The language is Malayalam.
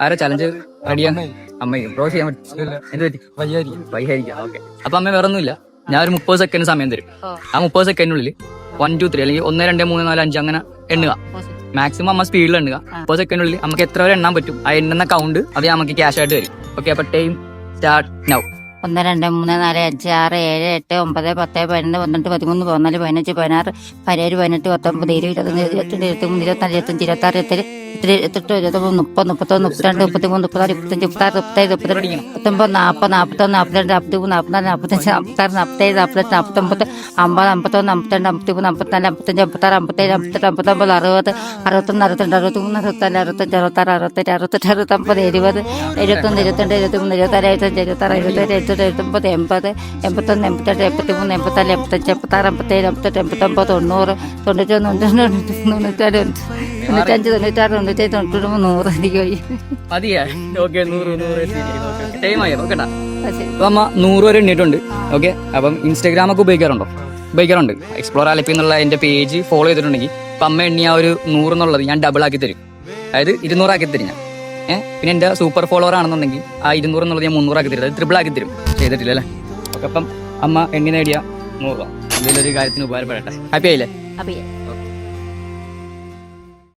ആരാ ചലഞ്ച് റെഡിയാ? അമ്മയും ബ്രോ ചെയ്യാൻ പറ്റും. എന്ത് പറ്റി? വൈകാരിക്കാം. ഓക്കെ. അപ്പൊ അമ്മ വേറെ ഒന്നുമില്ല, ഞാൻ ഒരു 30 സെക്കൻഡ് സമയം തരും. ആ 30 സെക്കൻഡിനുള്ളിൽ 1 2 3 അല്ലെങ്കിൽ 1 2 3 4 5 അങ്ങനെ എണ്ണുക. മാക്സിമം അമ്മ സ്പീഡിൽ എണ്ണുക. 30 സെക്കൻഡിനുള്ളിൽ നമുക്ക് എത്ര വരെ എണ്ണാൻ പറ്റും ആ എണ്ണുന്ന കൗണ്ട് അത് നമുക്ക് ക്യാഷ് ആയിട്ട് വരും. ഓക്കെ. അപ്പൊ ടൈം സ്റ്റാർട്ട് നൗ. 1 2 3 4 5 6 7 8 9 10 12 13 14 15 16 17 18 19 20 21 22 23 24 25 26 27 28 29 30 31 32 33 34 35 36 37 39 40 41 42 43 44 45 46 47 48 49 50 51 52 53 54 55 56 57 68 69 70 മതിയാ? ഓക്കെ. 100 ടൈം ആയോ? ഓക്കെട്ടാ. അപ്പൊ അമ്മ 100 വരെ എണ്ണിയിട്ടുണ്ട്. ഓക്കെ. അപ്പം ഇൻസ്റ്റാഗ്രാം ഒക്കെ ഉപയോഗിക്കാറുണ്ട്. എക്സ്പ്ലോർ ആലപ്പി എന്നുള്ള എന്റെ പേജ് ഫോളോ ചെയ്തിട്ടുണ്ടെങ്കിൽ ഇപ്പൊ അമ്മ എണ്ണിയ ഒരു 100 എന്നുള്ളത് ഞാൻ ഡബിൾ ആക്കി തരും. അതായത് 200 ആക്കി തരും ഞാൻ. പിന്നെ എന്റെ സൂപ്പർ ഫോളോവർ ആണെന്നുണ്ടെങ്കിൽ ആ 200 എന്നുള്ളത് ഞാൻ 300 ആക്കി തരും. അത് ട്രിപ്പിൾ ആക്കി തരും. ചെയ്തിട്ടില്ല അല്ലേ? ഓക്കെ. അപ്പം അമ്മ എണ്ണി നേടിയ 100 രൂപ എന്തെങ്കിലും ഒരു കാര്യത്തിന് ഉപകാരപ്പെടട്ടെ. ഹാപ്പി ആയില്ലേ?